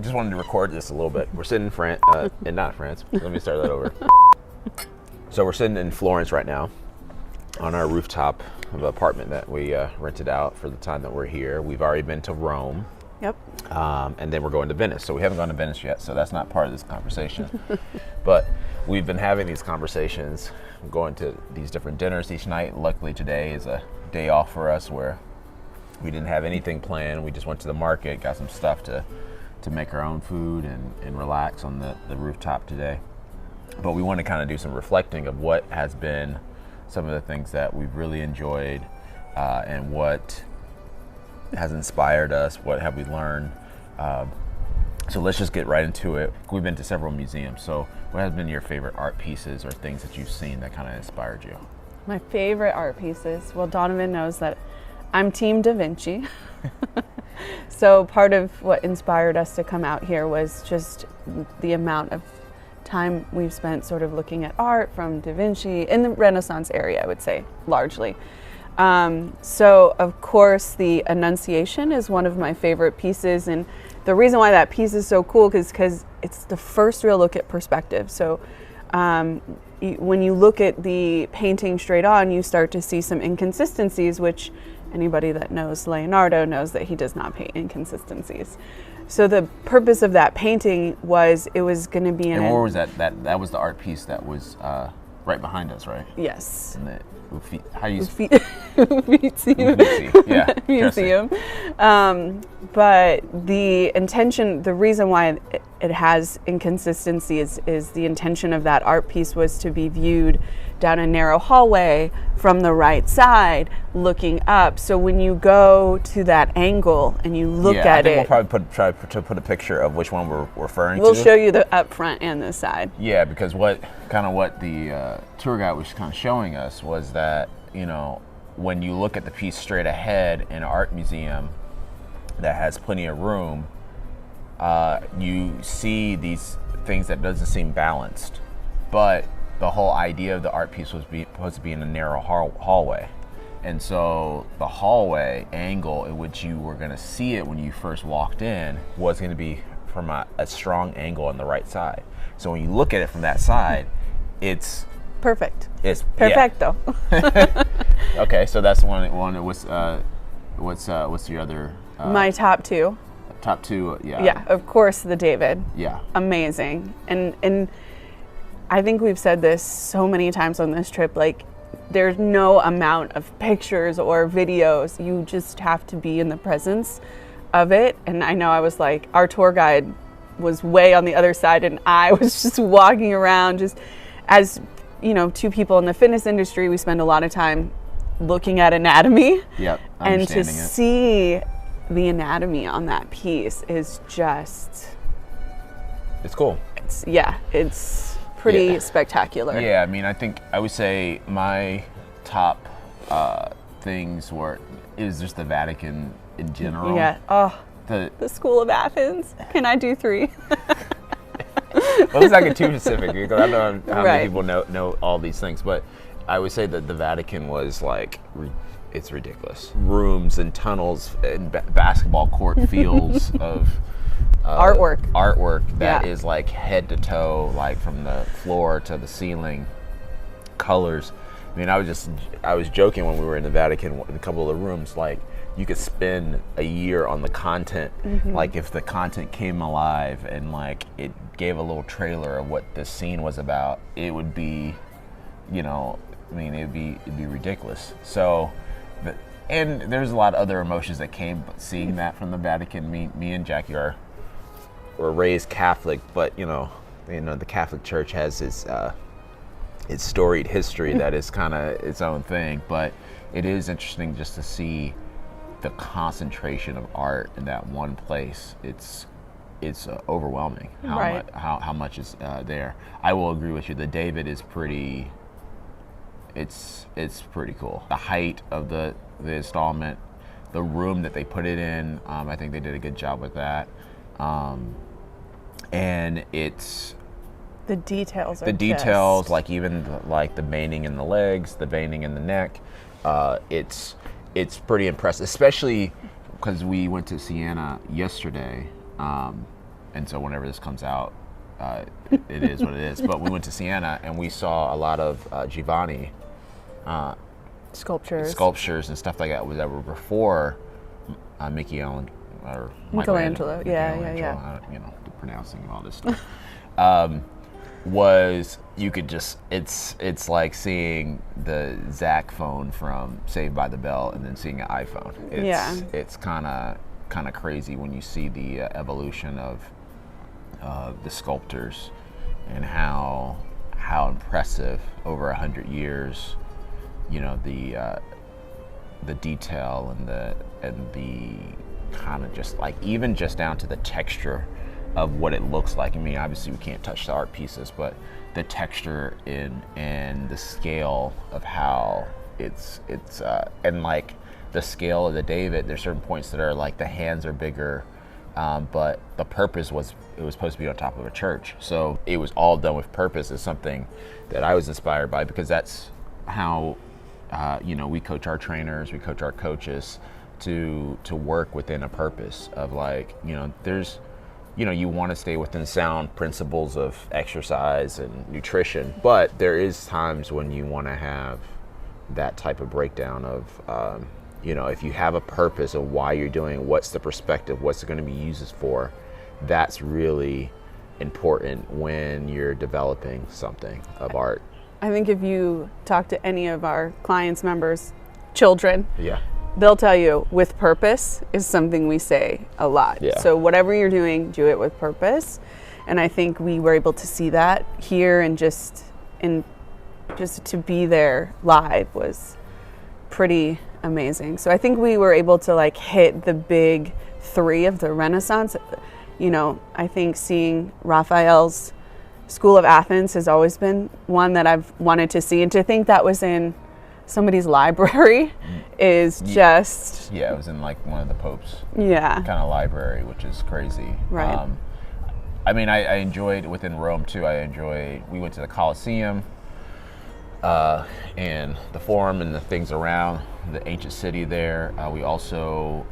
just wanted to record this a little bit. We're sitting in France, and not France. Let me start that over. So we're sitting in Florence right now on our rooftop of an apartment that we rented out for the time that we're here. We've already been to Rome. Yep. And then we're going to Venice. So we haven't gone to Venice yet, so that's not part of this conversation. But we've been having these conversations, going to these different dinners each night. Luckily today is a day off for us where we didn't have anything planned. We just went to the market, got some stuff to make our own food and relax on the rooftop today. But we want to kind of do some reflecting of what has been some of the things that we've really enjoyed and what has inspired us, what have we learned. So let's just get right into it. We've been to several museums. So what has been your favorite art pieces or things that you've seen that kind of inspired you? My favorite art pieces. Well, Donovan knows that I'm Team Da Vinci. So part of what inspired us to come out here was just the amount of time we've spent sort of looking at art from Da Vinci in the Renaissance area, I would say, largely. So of course the Annunciation is one of my favorite pieces, and the reason why that piece is so cool is because it's the first real look at perspective. So when you look at the painting straight on, you start to see some inconsistencies, which anybody that knows Leonardo knows that he does not paint inconsistencies. So the purpose of that painting was it was going to be And where was that? That was the art piece that was right behind us, right? Yes. In the how do you Museum. Yeah, Museum. But the intention, the reason why it has inconsistency is the intention of that art piece was to be viewed down a narrow hallway from the right side, looking up. So when you go to that angle and you look at I think it, we'll probably try to put a picture of which one we're referring we'll to. show you the up front and the side. Yeah, because what the tour guide was kind of showing us was that, you know, when you look at the piece straight ahead in an art museum that has plenty of room, you see these things that doesn't seem balanced. But the whole idea of the art piece was supposed to be in a narrow hallway. And so the hallway angle in which you were going to see it when you first walked in was going to be from a strong angle on the right side. So when you look at it from that side, it's perfect. It's perfecto. Yeah. Okay, so that's one. What's your other? My top two. Top two, yeah. Yeah, of course, the David. Yeah. Amazing. And I think we've said this so many times on this trip, like there's no amount of pictures or videos. You just have to be in the presence of it. And I know I was like, our tour guide was way on the other side and I was just walking around just as, you know, two people in the fitness industry, we spend a lot of time looking at anatomy. Yep. And to see the anatomy on that piece is just... It's cool. It's pretty spectacular. Yeah, I mean, I would say my top things is just the Vatican in general. Yeah. Oh, the School of Athens. Can I do 3? Well, let's not get too specific because I don't know how many people know all these things, but I would say that the Vatican was like, it's ridiculous. Rooms and tunnels and basketball court fields of artwork that is like head to toe, like from the floor to the ceiling, colors. I mean, I was joking when we were in the Vatican in a couple of the rooms, like you could spend a year on the content. Like if the content came alive and like it gave a little trailer of what this scene was about, it would be, you know, I mean, it'd be ridiculous. So, and there's a lot of other emotions that came seeing that from the Vatican. Me and Jackie were raised Catholic, but you know, the Catholic Church has its storied history that is kind of its own thing. But it is interesting just to see the concentration of art in that one place. It's overwhelming how much is there. I will agree with you. The David is pretty. It's pretty cool. The height of the installment, the room that they put it in, I think they did a good job with that. And it's the details. Like even like the veining in the legs, the veining in the neck. It's pretty impressive, especially because we went to Siena yesterday. and so whenever this comes out, it is what it is. But we went to Siena and we saw a lot of Giovanni sculptures and stuff like that were before Michelangelo. Yeah. Pronouncing all this stuff. You could just it's like seeing the Zach phone from Saved by the Bell and then seeing an iPhone. It's kind of crazy when you see the evolution of the sculptors and how impressive over 100 years, the detail and the kind of just like even just down to the texture of what it looks like. I mean, obviously we can't touch the art pieces, but the texture and the scale of how it's and like the scale of the David. There's certain points that are like the hands are bigger, but the purpose was it was supposed to be on top of a church, so it was all done with purpose. Is something that I was inspired by because that's how we coach our trainers, we coach our coaches to work within a purpose of like there's. You want to stay within sound principles of exercise and nutrition, but there is times when you want to have that type of breakdown of, if you have a purpose of why you're doing it, what's the perspective, what's it going to be used for, that's really important when you're developing something of art. I think if you talk to any of our clients, members, children, they'll tell you with purpose is something we say a lot. Yeah. So whatever you're doing, do it with purpose. And I think we were able to see that here and just to be there live was pretty amazing. So I think we were able to like hit the big three of the Renaissance. I think seeing Raphael's School of Athens has always been one that I've wanted to see, and to think that was in somebody's library is just... Yeah, it was in like one of the Pope's kind of library, which is crazy. Right. I enjoyed within Rome too. We went to the Colosseum and the Forum and the things around the ancient city there. We also...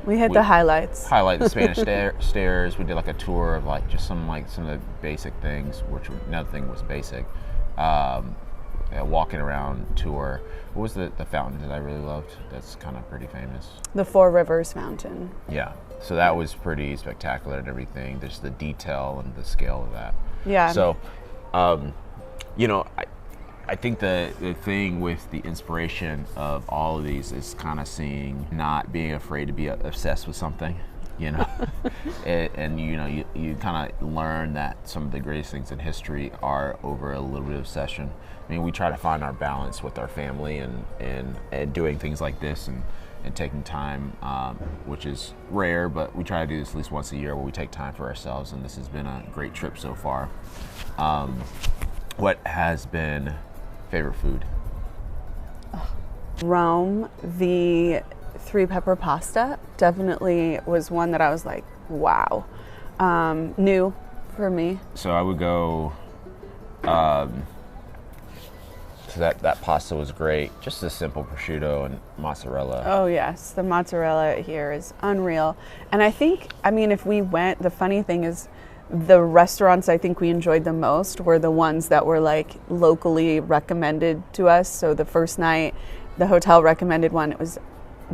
we hit the highlights. Highlight the Spanish stairs. We did like a tour of like just some of the basic things, which nothing was basic. Walking around tour. What was the fountain that I really loved? That's kind of pretty famous. The Four Rivers Fountain. Yeah. So that was pretty spectacular and everything. There's the detail and the scale of that. Yeah. So, I think the thing with the inspiration of all of these is kind of not being afraid to be obsessed with something. You kind of learn that some of the greatest things in history are over a little bit of obsession. I mean, we try to find our balance with our family and doing things like this and taking time, which is rare, but we try to do this at least once a year where we take time for ourselves, and this has been a great trip so far. What has been favorite food? Rome, the 3-pepper pasta definitely was one that I was like, wow. New for me. So I would go, so that pasta was great. Just a simple prosciutto and mozzarella. Oh yes, the mozzarella here is unreal. And if we went, the funny thing is the restaurants I think we enjoyed the most were the ones that were like locally recommended to us. So the first night, the hotel recommended one. It was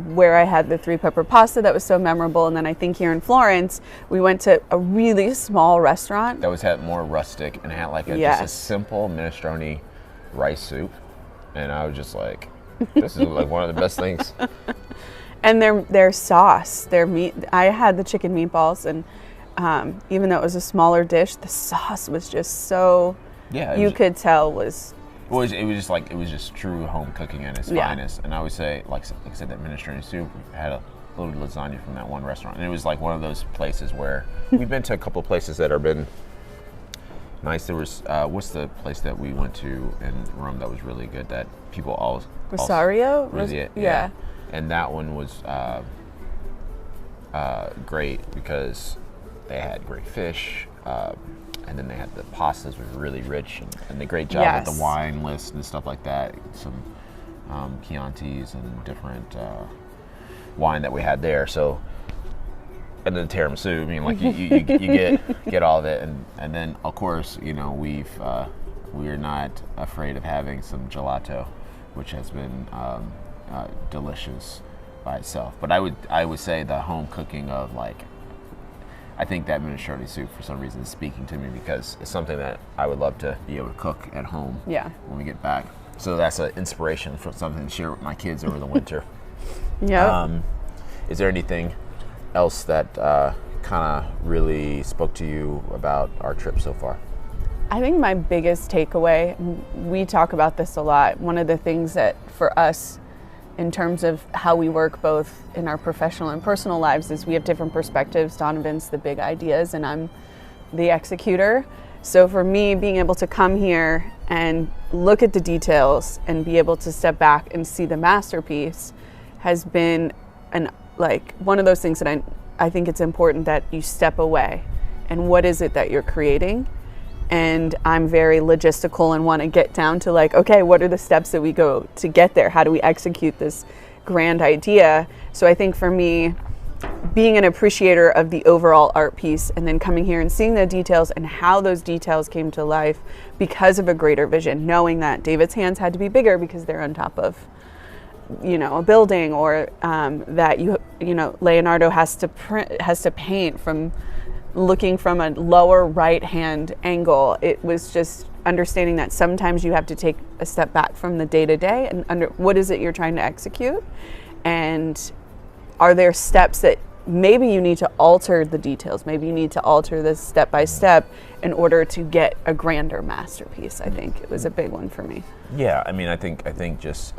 where I had the 3-pepper pasta that was so memorable. And then I think here in Florence, we went to a really small restaurant. That had more rustic and had like just a simple minestrone rice soup. And I was just like, this is like one of the best things. And their sauce, their meat, I had the chicken meatballs, and even though it was a smaller dish, the sauce was just so, you could tell was... It was just true home cooking at its finest. And I would say, like I said, that minestrone soup, we had a little lasagna from that one restaurant. And it was like one of those places where we've been to a couple of places that have been nice. There was, what's the place that we went to in Rome that was really good that people always... Rosario? Yeah. And that one was great because they had great fish. And then they had the pastas were really rich and the great job with the wine list and stuff like that. Some Chiantis and different wine that we had there. So and then tiramisu. I mean, like you get all of it, and then of course, you know, we're not afraid of having some gelato, which has been delicious by itself. But I would say the home cooking of, like, I think that minestrone soup for some reason is speaking to me, because it's something that I would love to be able to cook at home. Yeah. When we get back. So that's an inspiration for something to share with my kids over the winter. Yeah. Is there anything else that kind of really spoke to you about our trip so far? I think my biggest takeaway, we talk about this a lot, one of the things that for us in terms of how we work both in our professional and personal lives is we have different perspectives. Donovan's the big ideas and I'm the executor. So for me, being able to come here and look at the details and be able to step back and see the masterpiece has been one of those things that I think it's important that you step away and what is it that you're creating. And I'm very logistical and want to get down to, like, okay, what are the steps that we go to get there? How do we execute this grand idea? So I think for me, being an appreciator of the overall art piece and then coming here and seeing the details and how those details came to life because of a greater vision, knowing that David's hands had to be bigger because they're on top of, you know, a building, or that you know Leonardo has to paint from looking from a lower right hand angle. It was just understanding that sometimes you have to take a step back from the day to day and under what is it you're trying to execute, and are there steps that maybe you need to alter the details, maybe you need to alter this step by step in order to get a grander masterpiece. I think it was a big one for me. Yeah, I mean, I think just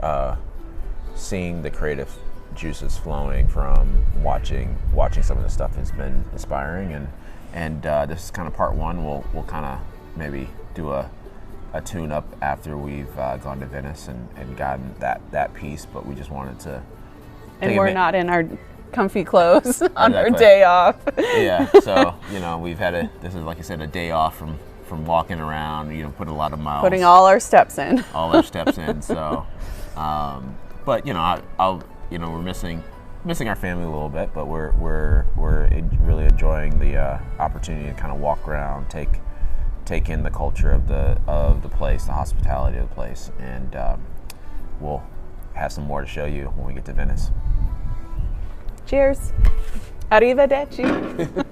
seeing the creative juices flowing from watching some of the stuff has been inspiring, and this is kind of part one. We'll kind of maybe do a tune up after we've gone to Venice and gotten that piece, but we just wanted to. And we're not in our comfy clothes on our day off. Yeah, so you know this is, like I said, a day off from walking around. You know, put a lot of miles. Putting all our steps in. All our steps in. So, but you know, I'll you know, we're missing our family a little bit, but we're really enjoying the opportunity to kind of walk around, take in the culture of the place, the hospitality of the place, and we'll have some more to show you when we get to Venice. Cheers. Arrivederci.